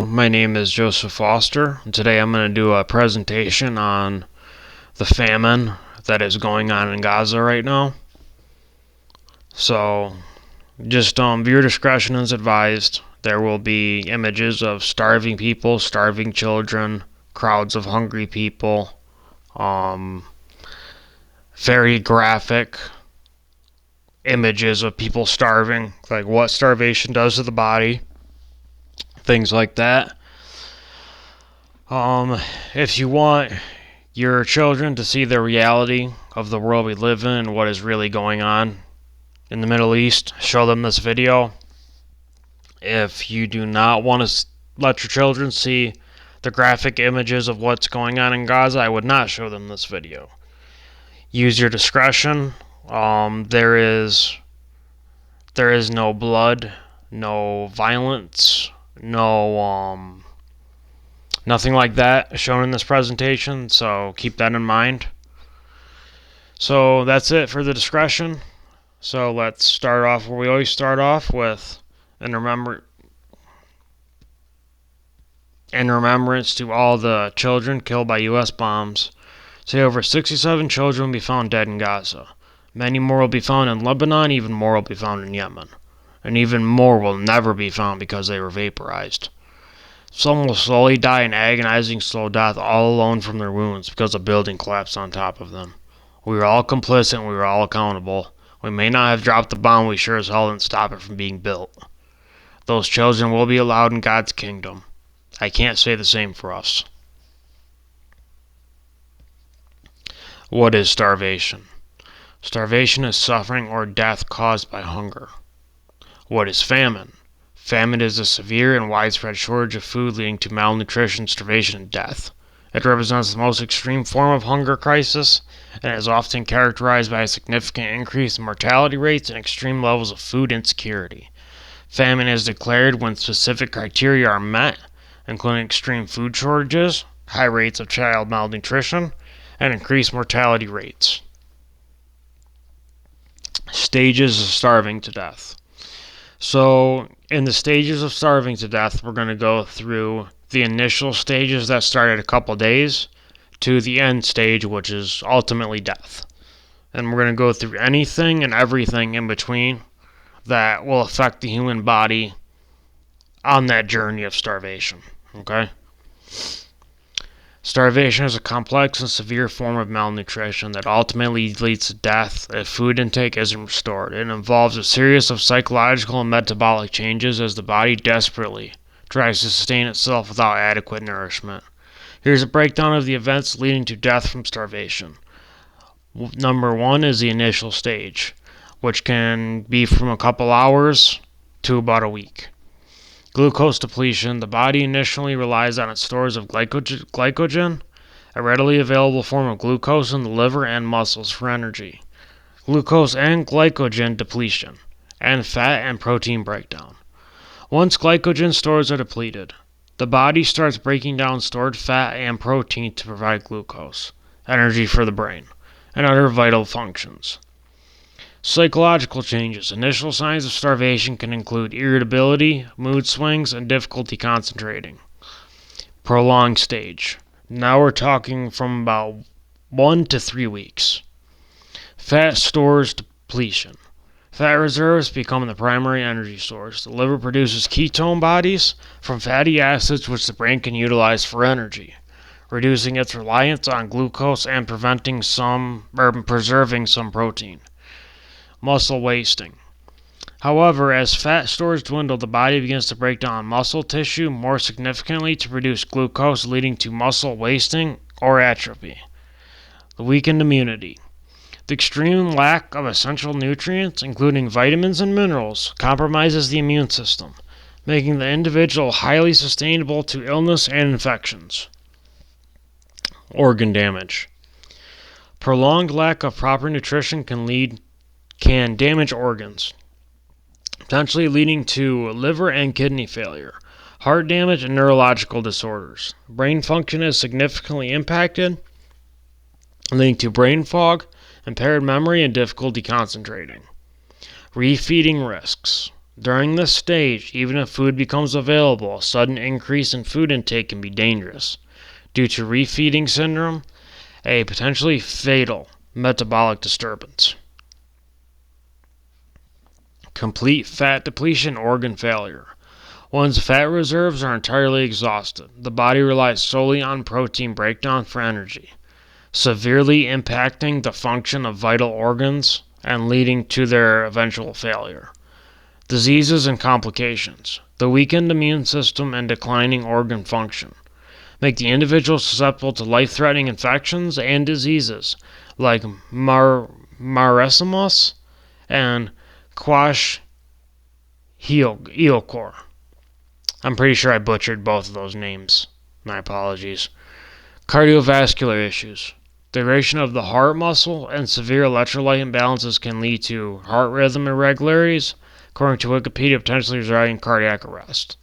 My name is Joseph Foster, and today I'm going to do a presentation on the famine that is going on in Gaza right now. So, just viewer discretion is advised. There will be images of starving people, starving children, crowds of hungry people, very graphic images of people starving, like what starvation does to the body, things like that. If you want your children to see the reality of the world we live in and what is really going on in the Middle East, show them this video. If you do not want to let your children see the graphic images of what's going on in Gaza, I would not show them this video. Use your discretion. There is no blood, no violence, nothing like that shown in this presentation, so keep that in mind. So that's it for the discretion. So let's start off where we always start off with, in remembrance to all the children killed by U.S. bombs. Say over 67 children will be found dead in Gaza. Many more will be found in Lebanon, even more will be found in Yemen. And even more will never be found because they were vaporized. Some will slowly die an agonizing slow death all alone from their wounds because a building collapsed on top of them. We were all complicit and we were all accountable. We may not have dropped the bomb, we sure as hell didn't stop it from being built. Those children will be allowed in God's kingdom. I can't say the same for us. What is starvation? Starvation is suffering or death caused by hunger. What is famine? Famine is a severe and widespread shortage of food leading to malnutrition, starvation, and death. It represents the most extreme form of hunger crisis and is often characterized by a significant increase in mortality rates and extreme levels of food insecurity. Famine is declared when specific criteria are met, including extreme food shortages, high rates of child malnutrition, and increased mortality rates. Stages of starving to death. So, in the stages of starving to death, we're going to go through the initial stages that start at a couple days to the end stage, which is ultimately death. And we're going to go through anything and everything in between that will affect the human body on that journey of starvation. Okay? Starvation is a complex and severe form of malnutrition that ultimately leads to death if food intake isn't restored. It involves a series of psychological and metabolic changes as the body desperately tries to sustain itself without adequate nourishment. Here's a breakdown of the events leading to death from starvation. Number 1 is the initial stage, which can be from a couple hours to about a week. Glucose depletion. The body initially relies on its stores of glycogen, a readily available form of glucose in the liver and muscles for energy. Glucose and glycogen depletion, and fat and protein breakdown. Once glycogen stores are depleted, the body starts breaking down stored fat and protein to provide glucose, energy for the brain, and other vital functions. Psychological changes. Initial signs of starvation can include irritability, mood swings, and difficulty concentrating. Prolonged stage. Now we're talking from about 1 to 3 weeks. Fat stores depletion. Fat reserves become the primary energy source. The liver produces ketone bodies from fatty acids which the brain can utilize for energy, reducing its reliance on glucose and preserving some protein. Muscle wasting. However, as fat stores dwindle, the body begins to break down muscle tissue more significantly to produce glucose, leading to muscle wasting or atrophy. The weakened immunity. The extreme lack of essential nutrients, including vitamins and minerals, compromises the immune system, making the individual highly susceptible to illness and infections. Organ damage. Prolonged lack of proper nutrition can damage organs, potentially leading to liver and kidney failure, heart damage, and neurological disorders. Brain function is significantly impacted, leading to brain fog, impaired memory, and difficulty concentrating. Refeeding risks. During this stage, even if food becomes available, a sudden increase in food intake can be dangerous due to refeeding syndrome, a potentially fatal metabolic disturbance. Complete fat depletion, organ failure. Once fat reserves are entirely exhausted, the body relies solely on protein breakdown for energy, severely impacting the function of vital organs and leading to their eventual failure. Diseases and complications. The weakened immune system and declining organ function make the individual susceptible to life-threatening infections and diseases like marasmus and kwashiorkor. I'm pretty sure I butchered both of those names. My apologies. Cardiovascular issues. Degradation of the heart muscle and severe electrolyte imbalances can lead to heart rhythm irregularities, according to Wikipedia, potentially resulting in cardiac arrest.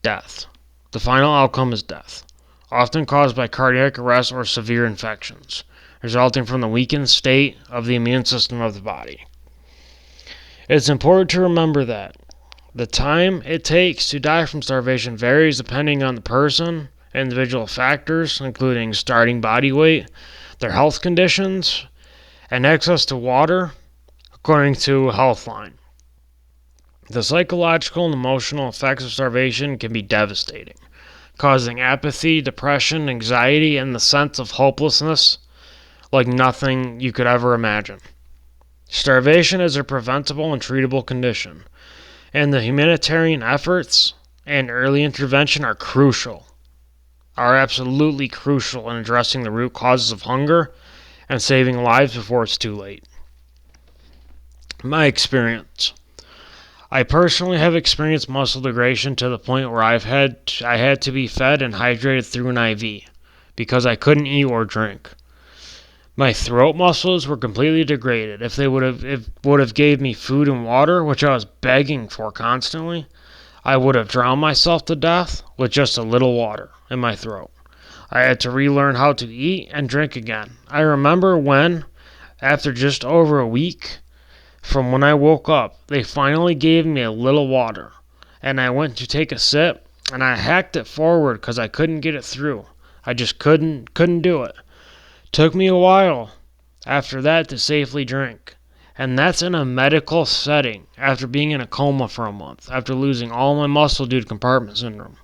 Death. The final outcome is death, often caused by cardiac arrest or severe infections, resulting from the weakened state of the immune system of the body. It's important to remember that the time it takes to die from starvation varies depending on the person, individual factors, including starting body weight, their health conditions, and access to water, according to Healthline. The psychological and emotional effects of starvation can be devastating, causing apathy, depression, anxiety, and the sense of hopelessness like nothing you could ever imagine. Starvation is a preventable and treatable condition, and the humanitarian efforts and early intervention are absolutely crucial in addressing the root causes of hunger and saving lives before it's too late. My experience. I personally have experienced muscle degradation to the point where I had to be fed and hydrated through an IV because I couldn't eat or drink. My throat muscles were completely degraded. If they would have gave me food and water, which I was begging for constantly, I would have drowned myself to death with just a little water in my throat. I had to relearn how to eat and drink again. I remember when, after just over a week from when I woke up, they finally gave me a little water, and I went to take a sip, and I hacked it forward because I couldn't get it through. I just couldn't do it. Took me a while after that to safely drink. And that's in a medical setting after being in a coma for a month, after losing all my muscle due to compartment syndrome.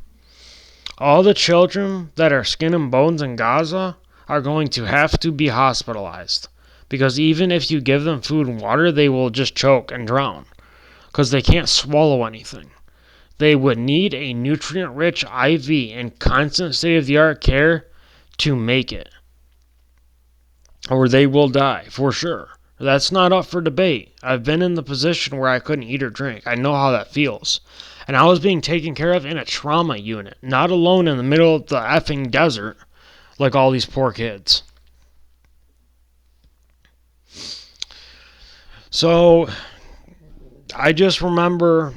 All the children that are skin and bones in Gaza are going to have to be hospitalized, because even if you give them food and water, they will just choke and drown because they can't swallow anything. They would need a nutrient-rich IV and constant state-of-the-art care to make it, or they will die for sure. That's not up for debate. I've been in the position where I couldn't eat or drink. I know how that feels. And I was being taken care of in a trauma unit, not alone in the middle of the effing desert like all these poor kids. So, I just remember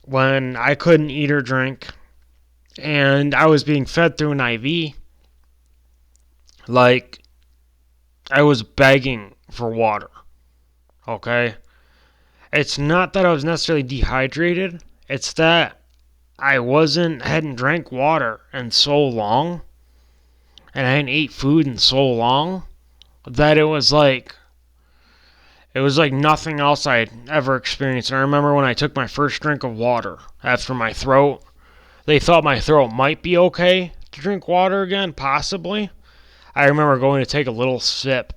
when I couldn't eat or drink and I was being fed through an IV, like I was begging for water. Okay? It's not that I was necessarily dehydrated. It's that I hadn't drank water in so long, and I hadn't ate food in so long, that it was like nothing else I had ever experienced. And I remember when I took my first drink of water after my throat, they thought my throat might be okay to drink water again, possibly. I remember going to take a little sip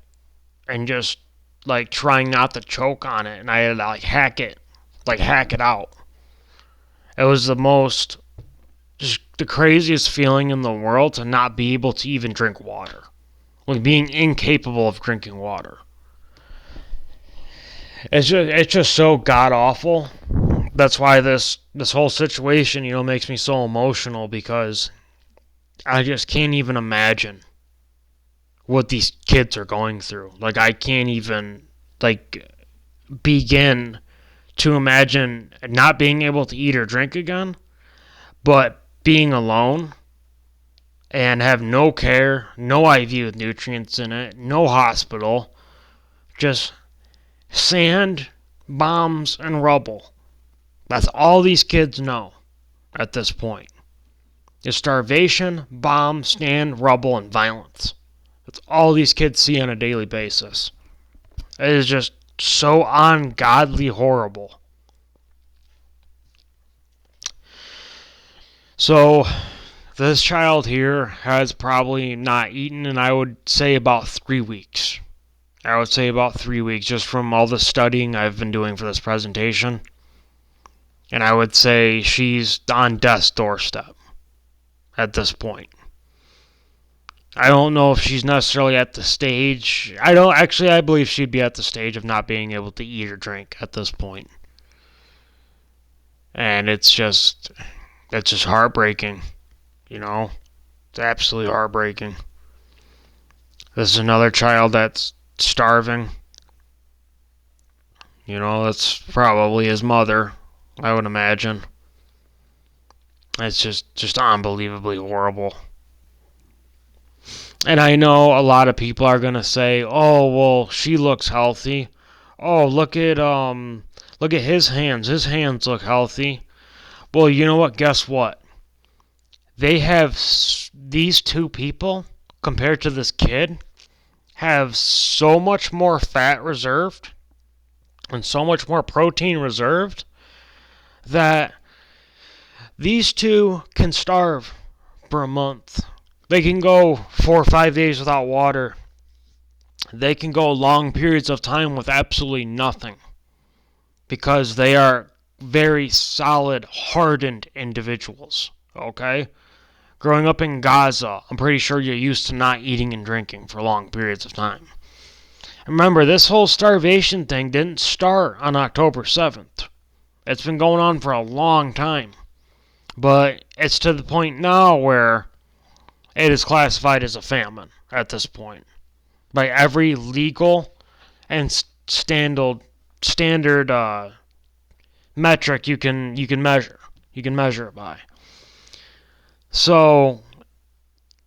and just trying not to choke on it, and I had to hack it out. It was just the craziest feeling in the world to not be able to even drink water. Being incapable of drinking water. It's just so god-awful. That's why this whole situation, makes me so emotional, because I just can't even imagine what these kids are going through. I can't even, begin to imagine not being able to eat or drink again, but being alone and have no care, no IV with nutrients in it, no hospital, just sand, bombs, and rubble. That's all these kids know at this point. Is starvation, bombs, stand, rubble, and violence. That's all these kids see on a daily basis. It is just so ungodly horrible. So, this child here has probably not eaten in, I would say, about 3 weeks. I would say about 3 weeks, just from all the studying I've been doing for this presentation. And I would say she's on death's doorstep at this point. I don't know if she's necessarily at the stage. I believe she'd be at the stage of not being able to eat or drink at this point. And it's just heartbreaking, you know? It's absolutely heartbreaking. This is another child that's starving. You know, that's probably his mother, I would imagine. It's just unbelievably horrible. And I know a lot of people are gonna say, "Oh, well, she looks healthy. Oh, look at his hands. His hands look healthy." Well, you know what? Guess what? They have these two people compared to this kid have so much more fat reserved and so much more protein reserved that these two can starve for a month. They can go 4 or 5 days without water. They can go long periods of time with absolutely nothing because they are very solid, hardened individuals. Okay? Growing up in Gaza, I'm pretty sure you're used to not eating and drinking for long periods of time. Remember, this whole starvation thing didn't start on October 7th. It's been going on for a long time. But it's to the point now where it is classified as a famine at this point by every legal and standard metric you can measure. You can measure it by. So,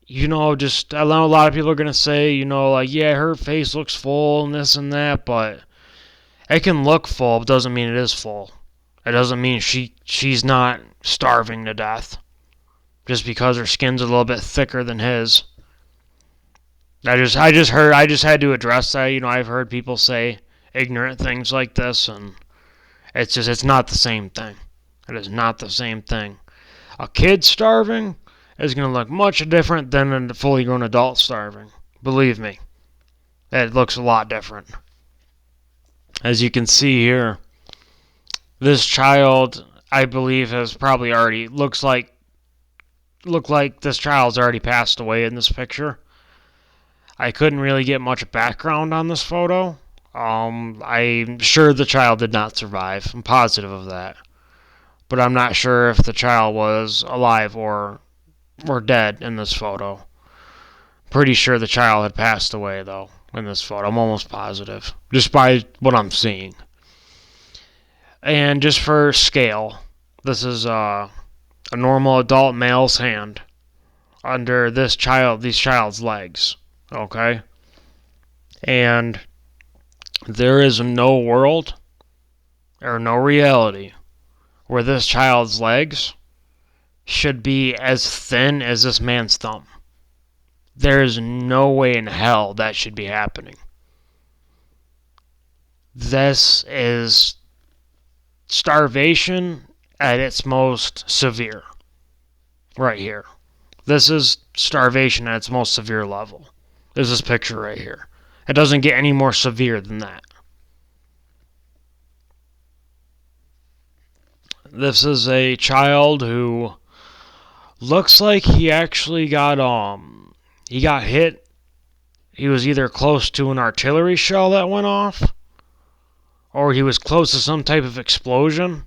you know, just I know a lot of people are gonna say, you know, like, yeah, her face looks full and this and that, but it can look full, but doesn't mean it is full. It doesn't mean she's not starving to death just because her skin's a little bit thicker than his. I just had to address that. You know, I've heard people say ignorant things like this, and it's not the same thing. It is not the same thing. A kid starving is going to look much different than a fully grown adult starving. Believe me, it looks a lot different. As you can see here, this child, I believe, has probably already look like this child's already passed away in this picture. I couldn't really get much background on this photo. I'm sure the child did not survive. I'm positive of that. But I'm not sure if the child was alive or dead in this photo. Pretty sure the child had passed away, though, in this photo. I'm almost positive, just by what I'm seeing. And just for scale, this is a normal adult male's hand under these child's legs. Okay? And there is no world or no reality where this child's legs should be as thin as this man's thumb. There is no way in hell that should be happening. This is starvation at its most severe. Right here. This is starvation at its most severe level. There's this picture right here. It doesn't get any more severe than that. This is a child who looks like he actually got hit. He was either close to an artillery shell that went off, or he was close to some type of explosion.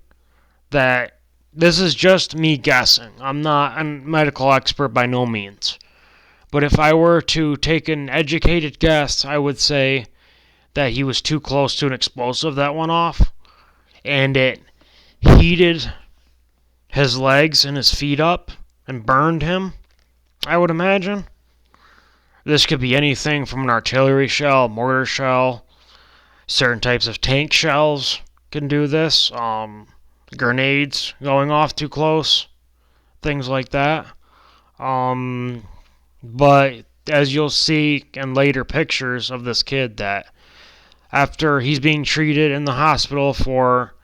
This is just me guessing. I'm not a medical expert by no means. But if I were to take an educated guess, I would say that he was too close to an explosive that went off, and it heated his legs and his feet up and burned him, I would imagine. This could be anything from an artillery shell, mortar shell, certain types of tank shells can do this. grenades going off too close, things like that. But as you'll see in later pictures of this kid, that after he's being treated in the hospital for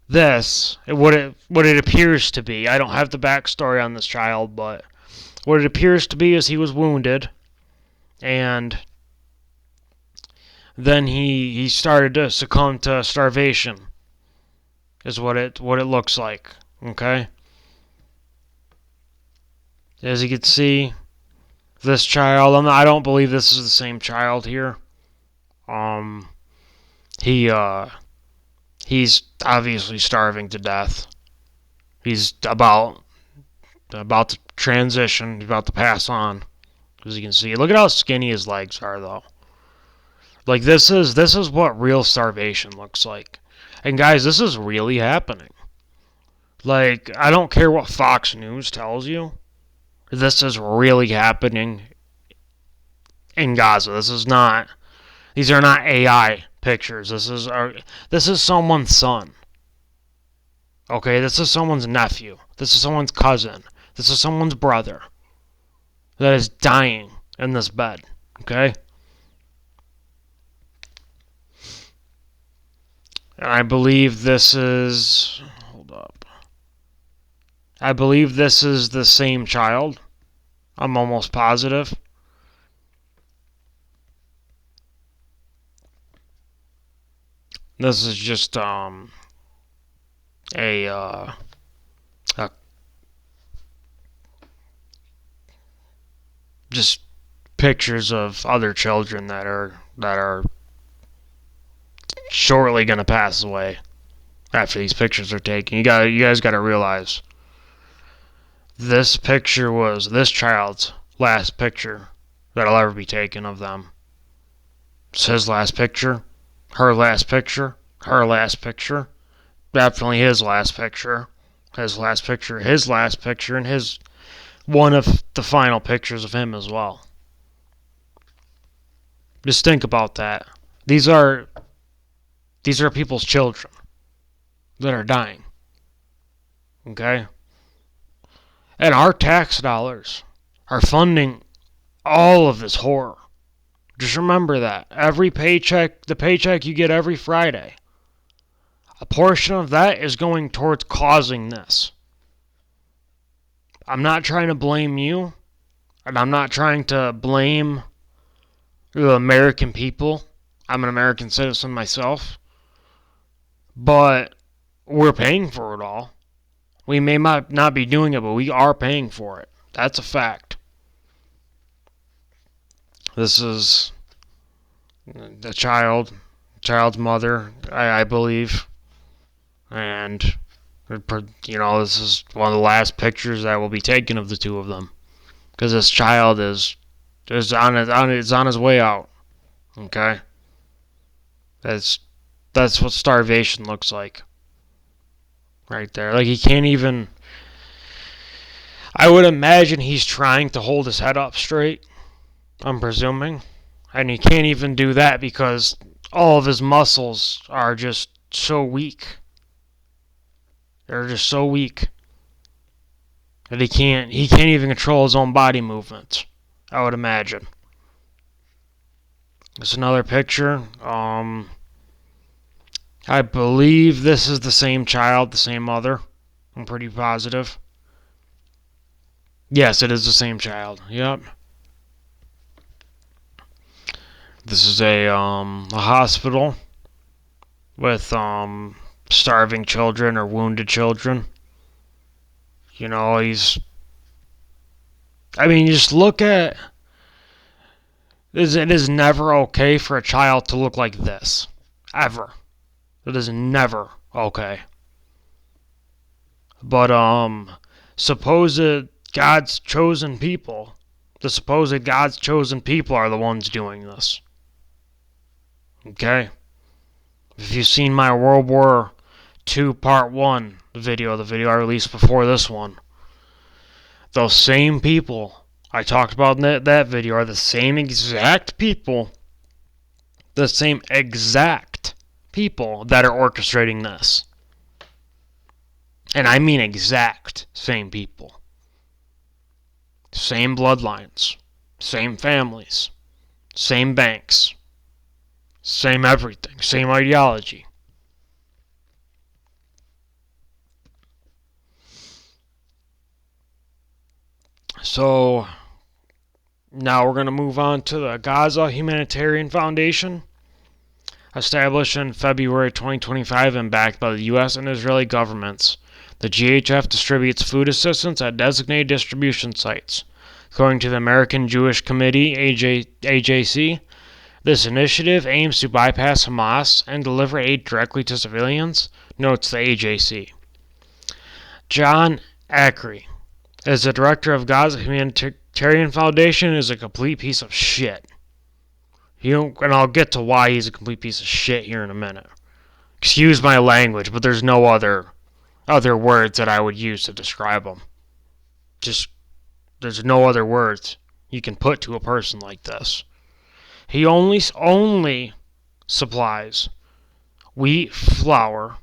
this, what it appears to be, I don't have the backstory on this child, but what it appears to be is he was wounded, and then he started to succumb to starvation, is what it looks like. Okay, as you can see, this child, I don't believe this is the same child here. Um, he he's obviously starving to death. He's about to transition. He's about to pass on. As you can see, look at how skinny his legs are, though. Like this is what real starvation looks like. And guys, this is really happening. Like, I don't care what Fox News tells you. This is really happening in Gaza. These are not AI pictures. This is someone's son. Okay, this is someone's nephew. This is someone's cousin. This is someone's brother that is dying in this bed. Okay? And I believe this is... Hold up. I believe this is the same child. I'm almost positive. This is just just pictures of other children that are shortly gonna pass away after these pictures are taken. You guys got to realize this picture was this child's last picture that'll ever be taken of them. It's his last picture, her last picture, her last picture, definitely his last picture, his last picture, his last picture, and his one of the final pictures of him as well. Just think about that. These are people's children that are dying. Okay? And our tax dollars are funding all of this horror. Just remember that. Every paycheck, the paycheck you get every Friday, a portion of that is going towards causing this. I'm not trying to blame you, and I'm not trying to blame the American people. I'm an American citizen myself. But we're paying for it all. We may not be doing it, but we are paying for it. That's a fact. This is the child's mother, I believe. And, this is one of the last pictures that will be taken of the two of them. Because this child is on his way out. Okay? That's what starvation looks like. Right there. Like, he can't even... I would imagine he's trying to hold his head up straight, I'm presuming. And he can't even do that because all of his muscles are just so weak. They're just so weak that he can't even control his own body movements, I would imagine. There's another picture. I believe this is the same child, the same mother. I'm pretty positive. Yes, it is the same child. Yep. This is a hospital with starving children or wounded children. Just look at... It is never okay for a child to look like this. Ever. It is never okay. But, supposed God's chosen people, the supposed God's chosen people are the ones doing this. Okay? If you've seen my World War II Part 1 video, the video I released before this one, those same people I talked about in that video are the same exact people, the same exact people that are orchestrating this. And I mean exact same people. Same bloodlines. Same families. Same banks. Same everything. Same ideology. So, now we're going to move on to the Gaza Humanitarian Foundation, established in February 2025 and backed by the U.S. and Israeli governments. The GHF distributes food assistance at designated distribution sites. According to the American Jewish Committee, AJC, this initiative aims to bypass Hamas and deliver aid directly to civilians, notes the AJC. John Ackery, as the director of Gaza Humanitarian Foundation, is a complete piece of shit. And I'll get to why he's a complete piece of shit here in a minute. Excuse my language, but there's no other words that I would use to describe him. There's no other words you can put to a person like this. He only supplies wheat, flour,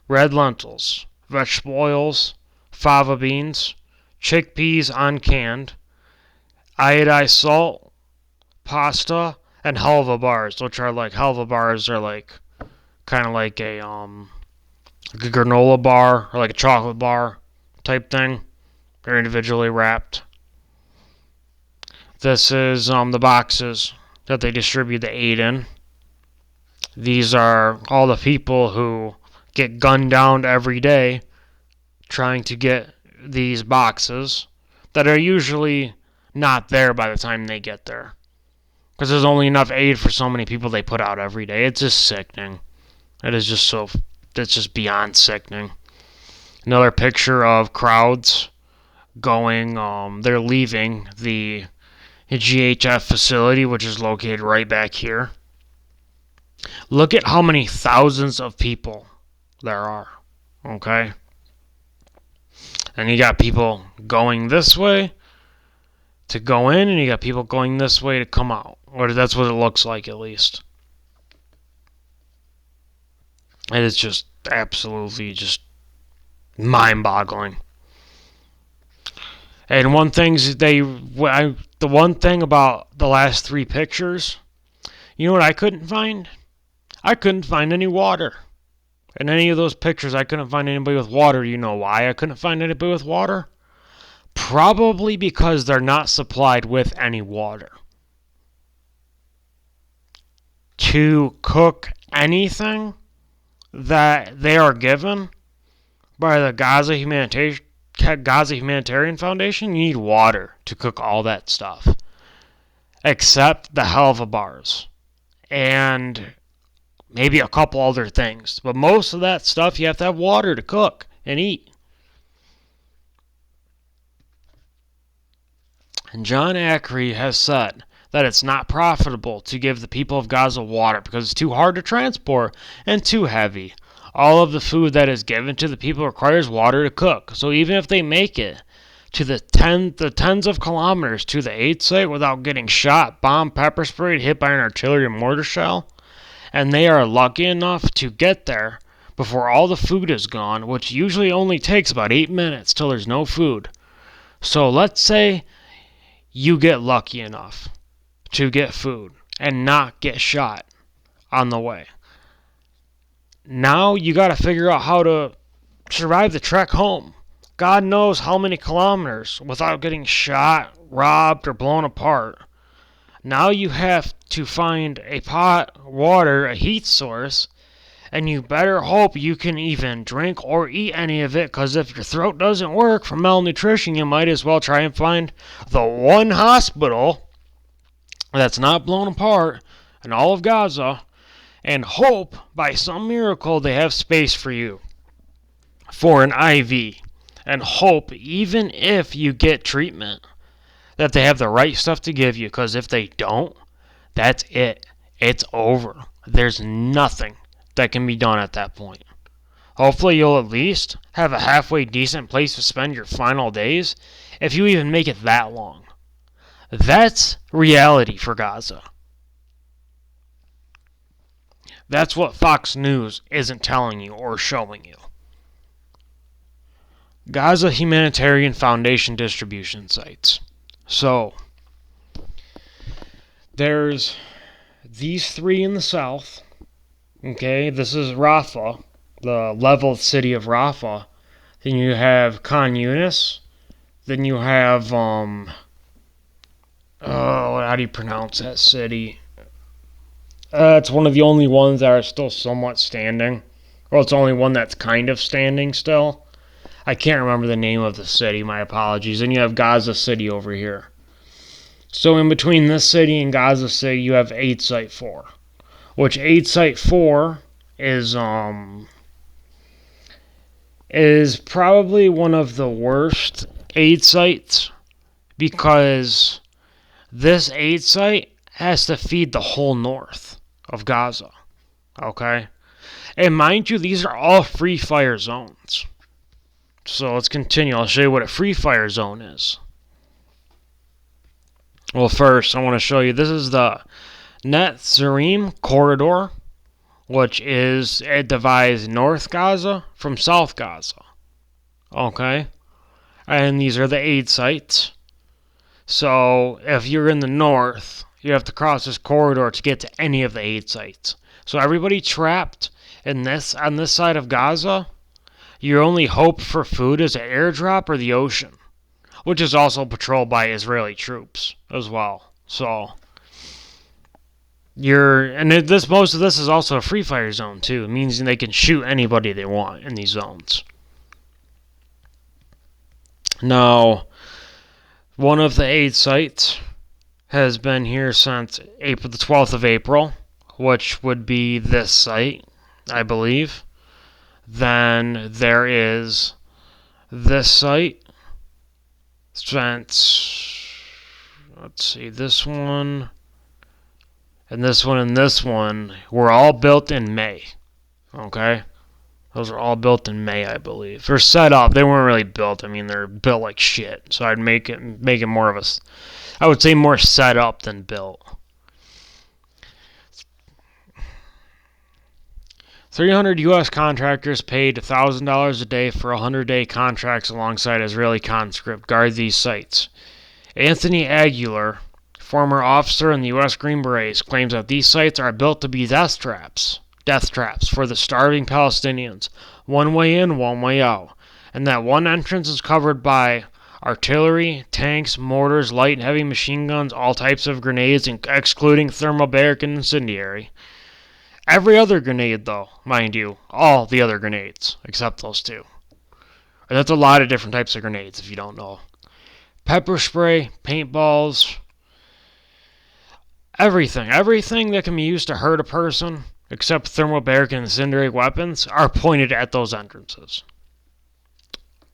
red lentils, vegetable oils, fava beans, chickpeas uncanned, iodized salt, pasta, and halva bars, which are like kind of like a granola bar or like a chocolate bar type thing. They're individually wrapped. This is the boxes that they distribute the aid in. These are all the people who get gunned down every day trying to get these boxes that are usually not there by the time they get there. Because there's only enough aid for so many people they put out every day. It's just sickening. It's just beyond sickening. Another picture of crowds going, they're leaving the GHF facility, which is located right back here. Look at how many thousands of people there are, okay? And you got people going this way to go in, and you got people going this way to come out. Or that's what it looks like, at least. It is just absolutely just mind-boggling. And the one thing about the last three pictures, you know what I couldn't find? I couldn't find any water. In any of those pictures, I couldn't find anybody with water. You know why I couldn't find anybody with water? Probably because they're not supplied with any water. To cook anything that they are given by the Gaza Humanitarian Foundation, you need water to cook all that stuff. Except the halva bars. And maybe a couple other things. But most of that stuff you have to have water to cook and eat. And John Ackery has said that it's not profitable to give the people of Gaza water because it's too hard to transport and too heavy. All of the food that is given to the people requires water to cook. So even if they make it to the tens of kilometers to the aid site without getting shot, bombed, pepper sprayed, hit by an artillery or mortar shell, and they are lucky enough to get there before all the food is gone, which usually only takes about 8 minutes till there's no food. So let's say you get lucky enough to get food and not get shot on the way. Now you got to figure out how to survive the trek home. God knows how many kilometers without getting shot, robbed, or blown apart. Now you have to find a pot, water, a heat source, and you better hope you can even drink or eat any of it, because if your throat doesn't work from malnutrition, you might as well try and find the one hospital that's not blown apart in all of Gaza and hope by some miracle they have space for you for an IV, and hope even if you get treatment that they have the right stuff to give you, because if they don't, that's it. It's over. There's nothing that can be done at that point. Hopefully you'll at least have a halfway decent place to spend your final days, if you even make it that long. That's reality for Gaza. That's what Fox News isn't telling you or showing you. Gaza Humanitarian Foundation distribution sites. So, there's these three in the south. Okay, this is Rafah, the leveled city of Rafah. Then you have Khan Yunis. Then you have, how do you pronounce that city? It's one of the only ones that are still somewhat standing. Well, it's the only one that's kind of standing still. I can't remember the name of the city, my apologies. And you have Gaza City over here. So in between this city and Gaza City, you have Aid Site 4. Which Aid Site 4 is probably one of the worst aid sites, because this aid site has to feed the whole north of Gaza. Okay? And mind you, these are all free fire zones. So let's continue. I'll show you what a free fire zone is. Well, first, I want to show you, this is the Netzarim corridor, which is, it divides North Gaza from South Gaza. Okay? And these are the aid sites. So, if you're in the north, you have to cross this corridor to get to any of the aid sites. So everybody trapped on this side of Gaza, your only hope for food is an airdrop or the ocean, which is also patrolled by Israeli troops as well. So, most of this is also a free fire zone too. It means they can shoot anybody they want in these zones. Now, one of the aid sites has been here since the 12th of April, which would be this site, I believe. Then there is this site since, let's see, this one, and this one, and this one were all built in May. Okay? Those are all built in May, I believe. They're set up. They weren't really built. I mean, they're built like shit. So I'd make it more of a, I would say more set up than built. 300 U.S. contractors paid $1,000 a day for 100-day contracts alongside Israeli conscript guard these sites. Anthony Aguilar, former officer in the U.S. Green Berets, claims that these sites are built to be death traps for the starving Palestinians, one way in, one way out, and that one entrance is covered by artillery, tanks, mortars, light and heavy machine guns, all types of grenades, excluding thermobaric and incendiary. Every other grenade, though, mind you, all the other grenades, except those two. And that's a lot of different types of grenades, if you don't know. Pepper spray, paintballs, everything that can be used to hurt a person, except thermobaric and incendiary weapons, are pointed at those entrances.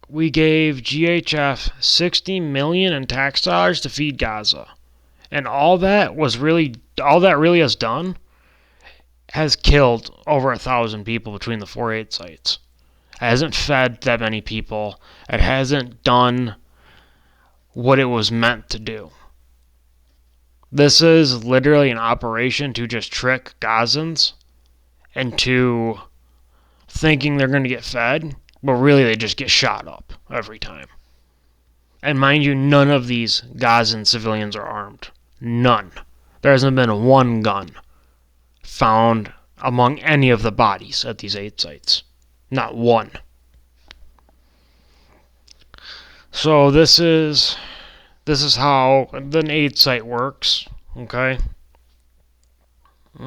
We gave GHF $60 million in tax dollars to feed Gaza. And all that really has done has killed over 1,000 people between the 4 aid sites. It hasn't fed that many people. It hasn't done what it was meant to do. This is literally an operation to just trick Gazans into thinking they're going to get fed, but really they just get shot up every time. And mind you, none of these Gazan civilians are armed. None. There hasn't been one gun found among any of the bodies at these aid sites. Not one. So this is how an aid site works. Okay.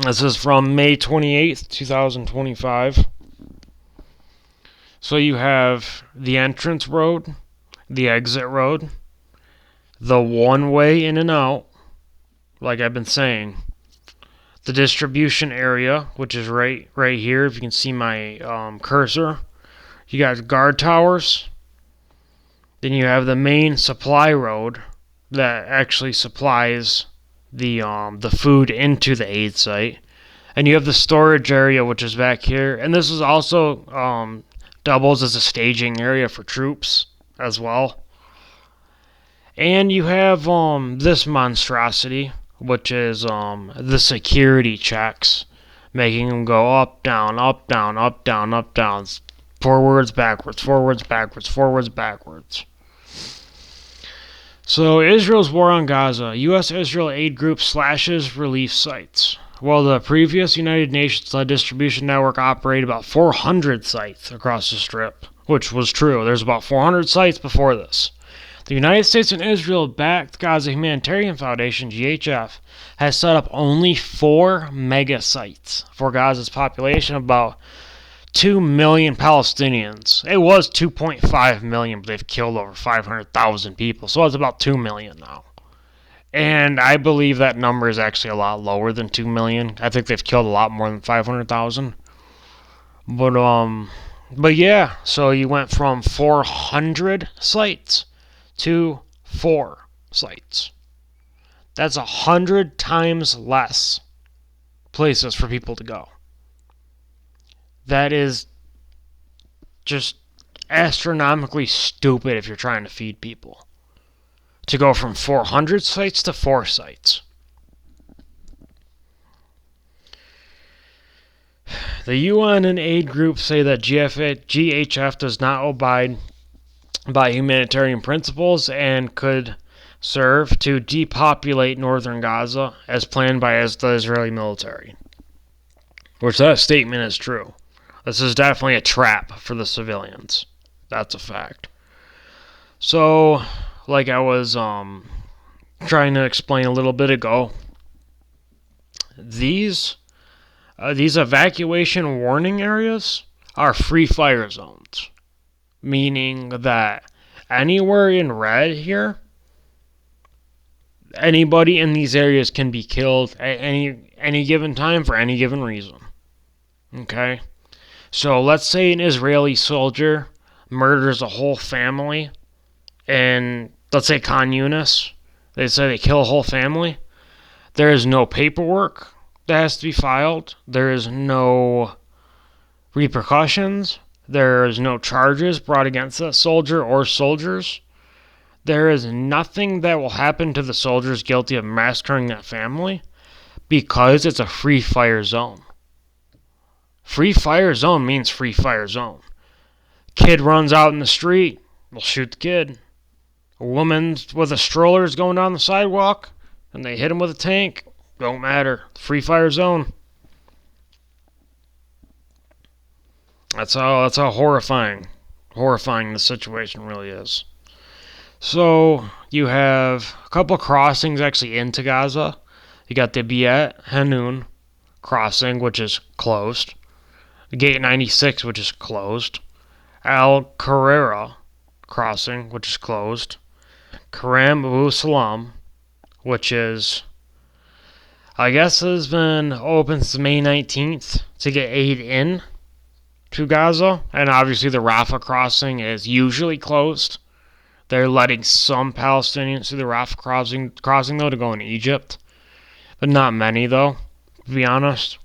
This is from May 28th, 2025. So you have the entrance road, the exit road, the one way in and out, like I've been saying, the distribution area, which is right here, if you can see my cursor. You got guard towers. Then you have the main supply road that actually supplies the food into the aid site. And you have the storage area, which is back here. And this is also doubles as a staging area for troops as well. And you have this monstrosity, which is the security checks, making them go up, down, up, down, up, down, up, down. It's Forwards, backwards, forwards, backwards, forwards, backwards. So, Israel's war on Gaza. U.S.-Israel aid group slashes relief sites. While the previous United Nations-led distribution network operated about 400 sites across the Strip, which was true. There's about 400 sites before this. The United States and Israel-backed Gaza Humanitarian Foundation, GHF, has set up only 4 mega sites for Gaza's population of about 2 million Palestinians. It was 2.5 million, but they've killed over 500,000 people, so it's about 2 million now. And I believe that number is actually a lot lower than 2 million. I think they've killed a lot more than 500,000. But yeah, so you went from 400 sites to 4 sites. That's 100 times less places for people to go. That is just astronomically stupid if you're trying to feed people. To go from 400 sites to 4 sites. The UN and aid groups say that GHF does not abide by humanitarian principles and could serve to depopulate northern Gaza as planned by the Israeli military. Which that statement is true. This is definitely a trap for the civilians. That's a fact. So, like I was trying to explain a little bit ago, these evacuation warning areas are free fire zones, meaning that anywhere in red here, anybody in these areas can be killed at any given time for any given reason. Okay? So let's say an Israeli soldier murders a whole family in, let's say, Khan Yunis. They say they kill a whole family. There is no paperwork that has to be filed. There is no repercussions. There is no charges brought against that soldier or soldiers. There is nothing that will happen to the soldiers guilty of massacring that family because it's a free fire zone. Free fire zone means free fire zone. Kid runs out in the street, they'll shoot the kid. A woman with a stroller is going down the sidewalk, and they hit him with a tank. Don't matter. Free fire zone. That's how horrifying the situation really is. So you have a couple crossings actually into Gaza. You got the Biet Hanun crossing, which is closed. Gate 96, which is closed. Al Carrera crossing, which is closed. Karam Abu Salam, which is, I guess, has been open since May 19th to get aid in to Gaza. And obviously the Rafah crossing is usually closed. They're letting some Palestinians through the Rafah crossing though, to go into Egypt. But not many, though, to be honest.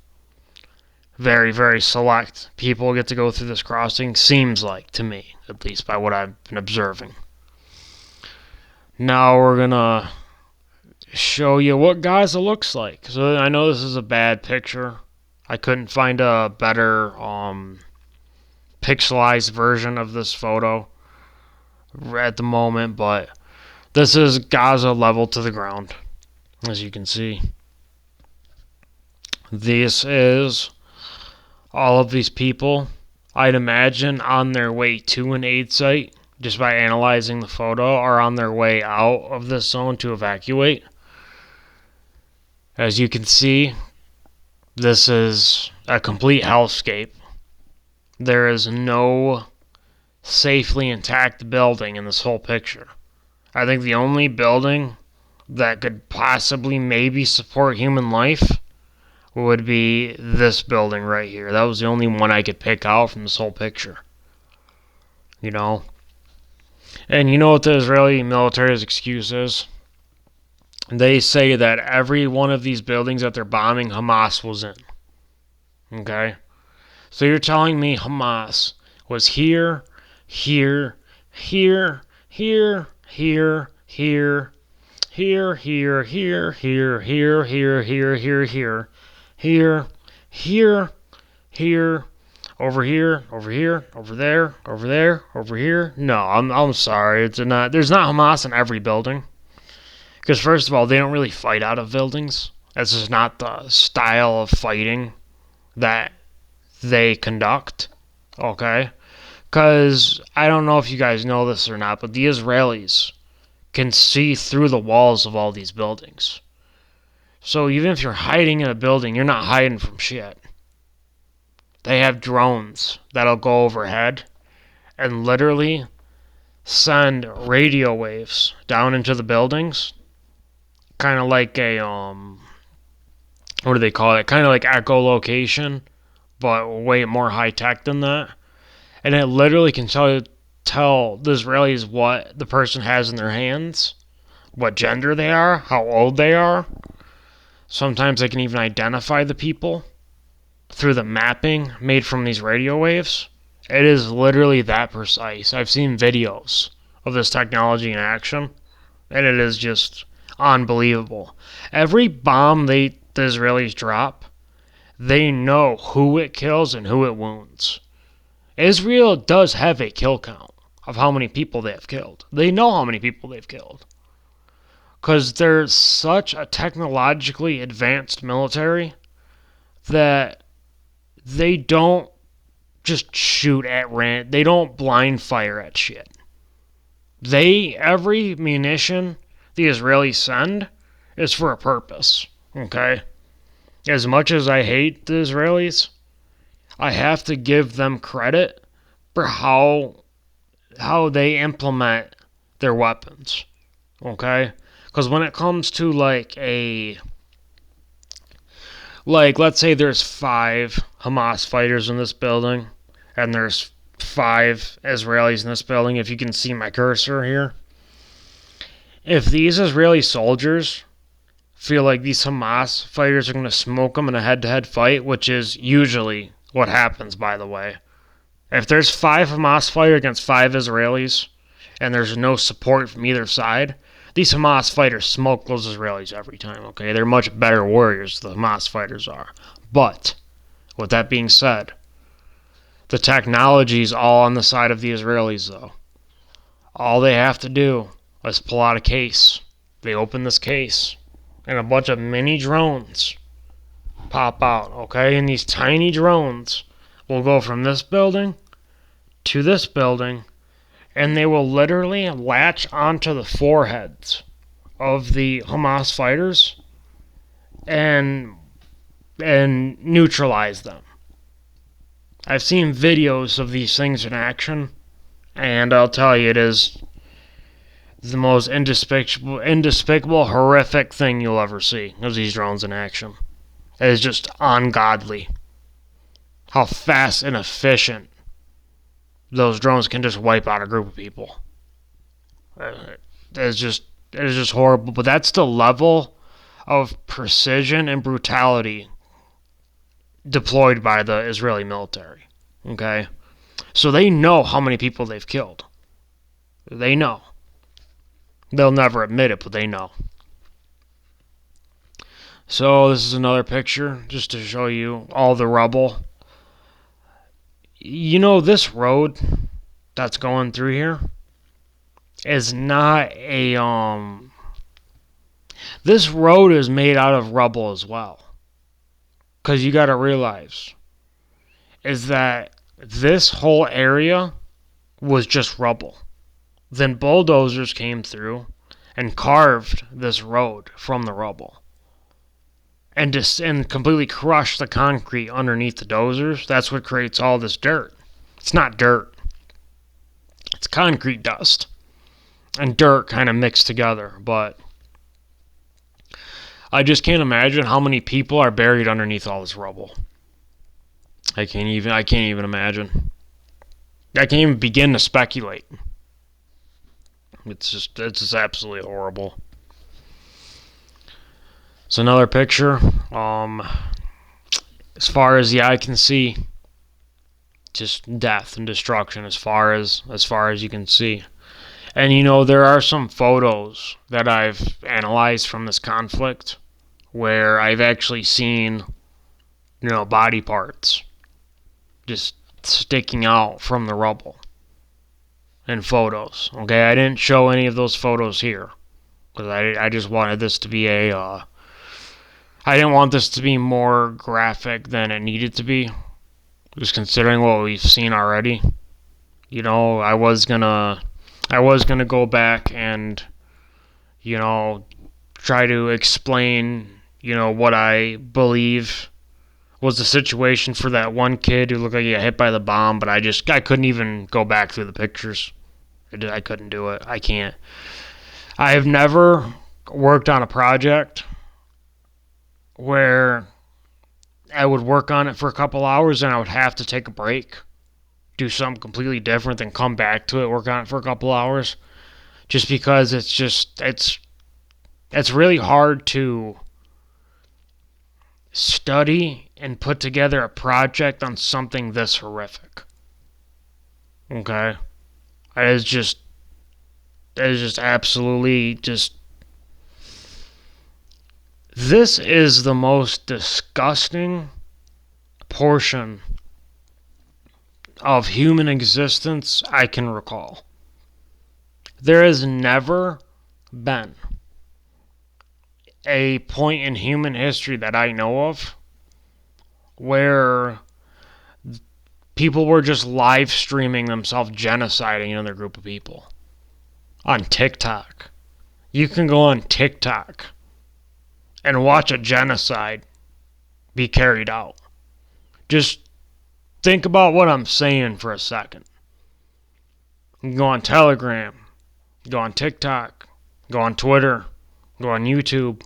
Very, very select people get to go through this crossing, seems like, to me, at least by what I've been observing. Now we're going to show you what Gaza looks like. So I know this is a bad picture. I couldn't find a better pixelized version of this photo at the moment, but this is Gaza level to the ground, as you can see. This is all of these people, I'd imagine, on their way to an aid site, just by analyzing the photo, are on their way out of this zone to evacuate. As you can see, this is a complete hellscape. There is no safely intact building in this whole picture. I think the only building that could possibly maybe support human life would be this building right here. That was the only one I could pick out from this whole picture. You know? And you know what the Israeli military's excuse is? They say that every one of these buildings that they're bombing, Hamas was in. Okay? So you're telling me Hamas was here, here, here, here, here, here, here, here, here, here, here, here, here, here, here, here, here, here, over here, over here, over there, over there, over here. No, I'm sorry. It's not. There's not Hamas in every building. Because first of all, they don't really fight out of buildings. That's just not the style of fighting that they conduct. Okay? Because I don't know if you guys know this or not, but the Israelis can see through the walls of all these buildings. So even if you're hiding in a building, you're not hiding from shit. They have drones that'll go overhead and literally send radio waves down into the buildings. Kind of like a, what do they call it? Kind of like echolocation, but way more high tech than that. And it literally can tell the Israelis what the person has in their hands, what gender they are, how old they are. Sometimes they can even identify the people through the mapping made from these radio waves. It is literally that precise. I've seen videos of this technology in action, and it is just unbelievable. Every bomb the Israelis drop, they know who it kills and who it wounds. Israel does have a kill count of how many people they have killed. They know how many people they've killed. Because they're such a technologically advanced military that they don't just shoot at random. They don't blind fire at shit. Every munition the Israelis send is for a purpose. Okay? As much as I hate the Israelis, I have to give them credit for how they implement their weapons. Okay? Because when it comes to like let's say there's 5 Hamas fighters in this building, and there's 5 Israelis in this building, if you can see my cursor here. If these Israeli soldiers feel like these Hamas fighters are going to smoke them in a head-to-head fight, which is usually what happens, by the way. If there's 5 Hamas fighters against 5 Israelis, and there's no support from either side, these Hamas fighters smoke those Israelis every time, okay? They're much better warriors, the Hamas fighters are. But, with that being said, the technology's all on the side of the Israelis, though. All they have to do is pull out a case. They open this case, and a bunch of mini drones pop out, okay? And these tiny drones will go from this building to this building, and they will literally latch onto the foreheads of the Hamas fighters and neutralize them. I've seen videos of these things in action, and I'll tell you, it is the most despicable, horrific thing you'll ever see of these drones in action. It is just ungodly how fast and efficient those drones can just wipe out a group of people. It is just horrible. But that's the level of precision and brutality deployed by the Israeli military. Okay? So they know how many people they've killed. They know. They'll never admit it, but they know. So this is another picture just to show you all the rubble. You know, this road that's going through here is not a this road is made out of rubble as well. Because you got to realize is that this whole area was just rubble. Then bulldozers came through and carved this road from the rubble. And completely crushed the concrete underneath the dozers. That's what creates all this dirt. It's not dirt. It's concrete dust. And dirt kind of mixed together. But I just can't imagine how many people are buried underneath all this rubble. I can't even imagine. I can't even begin to speculate. It's just absolutely horrible. It's another picture. As far as the eye can see, just death and destruction as far as you can see. And you know, there are some photos that I've analyzed from this conflict where I've actually seen, you know, body parts just sticking out from the rubble in photos. Okay, I didn't show any of those photos here because I just wanted this to be I didn't want this to be more graphic than it needed to be, just considering what we've seen already. You know, I was gonna go back and, you know, try to explain, you know, what I believe was the situation for that one kid who looked like he got hit by the bomb, but I couldn't even go back through the pictures. I couldn't do it. I can't. I have never worked on a project where I would work on it for a couple hours and I would have to take a break, do something completely different, then come back to it, work on it for a couple hours, just because it's really hard to study and put together a project on something this horrific. Okay? It is just absolutely just. This is the most disgusting portion of human existence I can recall. There has never been a point in human history that I know of where people were just live streaming themselves genociding another group of people on TikTok. You can go on TikTok and watch a genocide be carried out. Just think about what I'm saying for a second. You can go on Telegram, go on TikTok, go on Twitter, go on YouTube,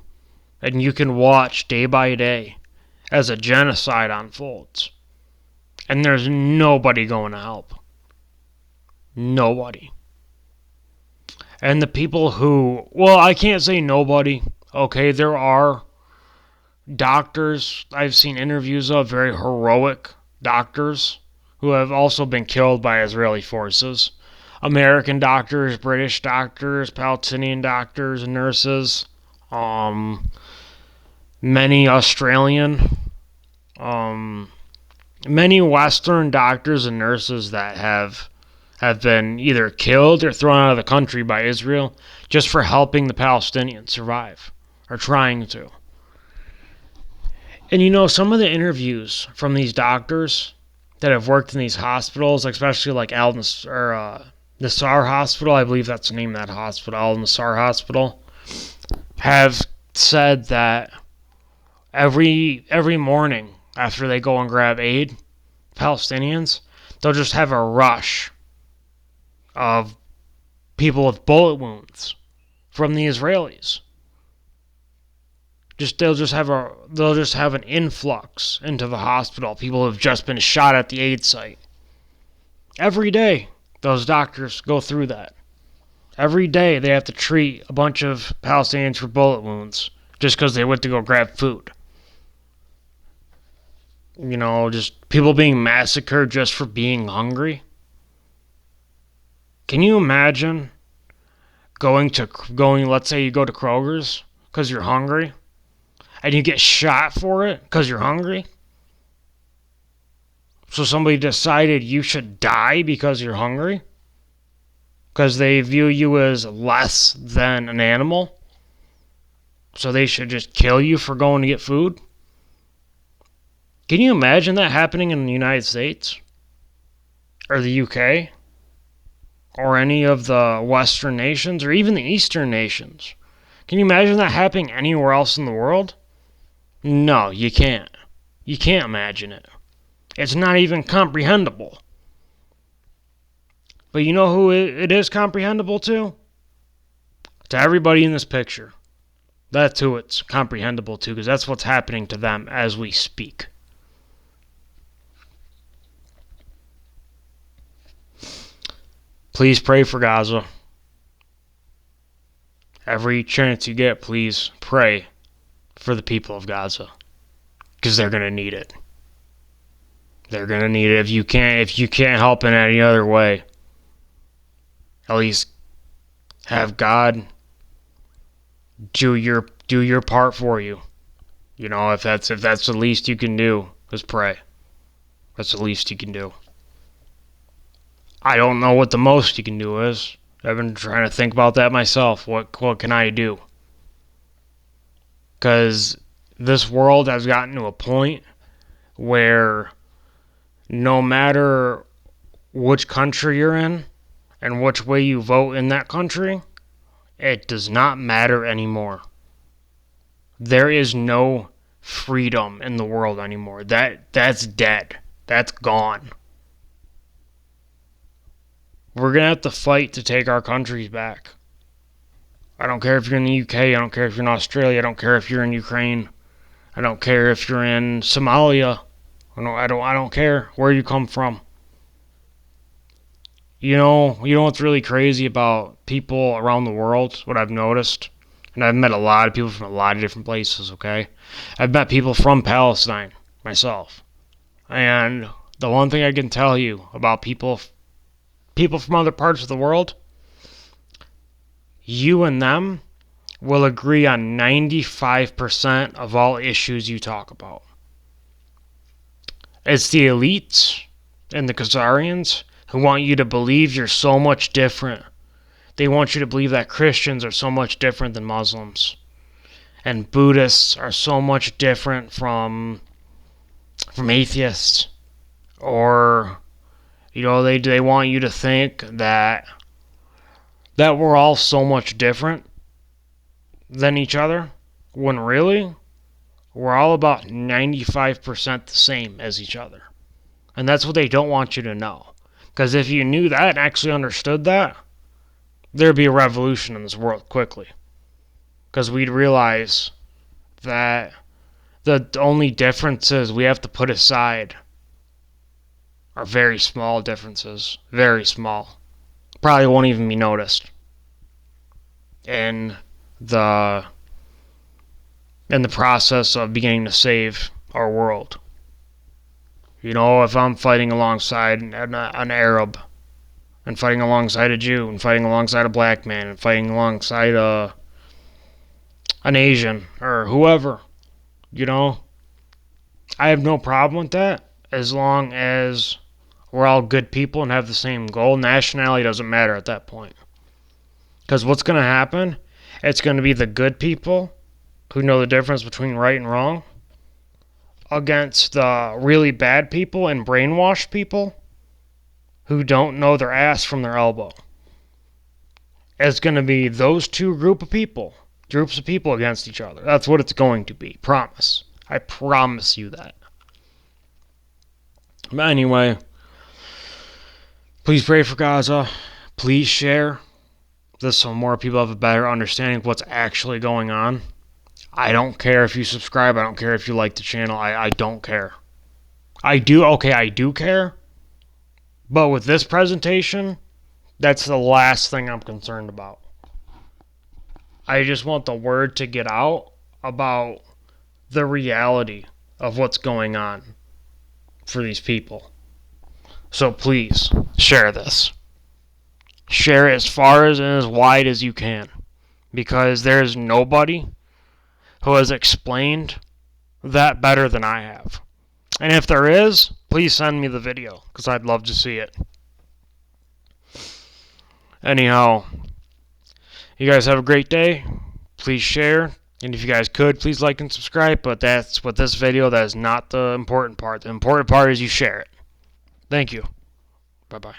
and you can watch day by day as a genocide unfolds. And there's nobody going to help. Nobody. And the people who, well, I can't say nobody. Okay, there are doctors I've seen interviews of, very heroic doctors, who have also been killed by Israeli forces. American doctors, British doctors, Palestinian doctors, nurses, many Australian, many Western doctors and nurses that have been either killed or thrown out of the country by Israel just for helping the Palestinians survive, or trying to. And you know, some of the interviews from these doctors that have worked in these hospitals, especially like Nassar Hospital, I believe that's the name of that hospital, Al-Nassar Hospital, have said that every morning after they go and grab aid, Palestinians, they'll just have a rush of people with bullet wounds from the Israelis. They'll just have an influx into the hospital. People who have just been shot at the aid site. Every day, those doctors go through that. Every day, they have to treat a bunch of Palestinians for bullet wounds just because they went to go grab food. You know, just people being massacred just for being hungry. Can you imagine let's say you go to Kroger's because you're hungry, and you get shot for it because you're hungry? So somebody decided you should die because you're hungry? Because they view you as less than an animal? So they should just kill you for going to get food? Can you imagine that happening in the United States? Or the UK? Or any of the Western nations? Or even the Eastern nations? Can you imagine that happening anywhere else in the world? No, you can't. You can't imagine it. It's not even comprehensible. But you know who it is comprehensible to? To everybody in this picture. That's who it's comprehensible to, because that's what's happening to them as we speak. Please pray for Gaza. Every chance you get, please pray for the people of Gaza, because they're going to need it. They're going to need it. If you can't help in any other way, at least have God do your part for you. You know, if that's the least you can do, is pray. That's the least you can do. I don't know what the most you can do is. I've been trying to think about that myself. What can I do? Because this world has gotten to a point where no matter which country you're in and which way you vote in that country, it does not matter anymore. There is no freedom in the world anymore. That's dead. That's gone. We're going to have to fight to take our countries back. I don't care if you're in the UK. I don't care if you're in Australia. I don't care if you're in Ukraine. I don't care if you're in Somalia. I don't care where you come from. You know what's really crazy about people around the world, what I've noticed? And I've met a lot of people from a lot of different places, okay? I've met people from Palestine myself. And the one thing I can tell you about people from other parts of the world, you and them will agree on 95% of all issues you talk about. It's the elites and the Khazarians who want you to believe you're so much different. They want you to believe that Christians are so much different than Muslims. And Buddhists are so much different from atheists. Or, they want you to think that we're all so much different than each other, when really, we're all about 95% the same as each other. And that's what they don't want you to know. Because if you knew that and actually understood that, there'd be a revolution in this world quickly. Because we'd realize that the only differences we have to put aside are very small differences. Very small. Probably won't even be noticed in the process of beginning to save our world. If I'm fighting alongside an Arab, and fighting alongside a Jew, and fighting alongside a black man, and fighting alongside an Asian, or whoever, I have no problem with that, as long as we're all good people and have the same goal. Nationality doesn't matter at that point. Because what's going to happen, it's going to be the good people who know the difference between right and wrong against the really bad people and brainwashed people who don't know their ass from their elbow. It's going to be those two groups of people against each other. That's what it's going to be. Promise. I promise you that. But anyway, please pray for Gaza. Please share this so more people have a better understanding of what's actually going on. I don't care if you subscribe. I don't care if you like the channel. I don't care. I do care. But with this presentation, that's the last thing I'm concerned about. I just want the word to get out about the reality of what's going on for these people. So please, share this. Share it as far and as wide as you can. Because there's nobody who has explained that better than I have. And if there is, please send me the video, because I'd love to see it. Anyhow, you guys have a great day. Please share. And if you guys could, please like and subscribe. But that's what this video, that is not the important part. The important part is you share it. Thank you. Bye-bye.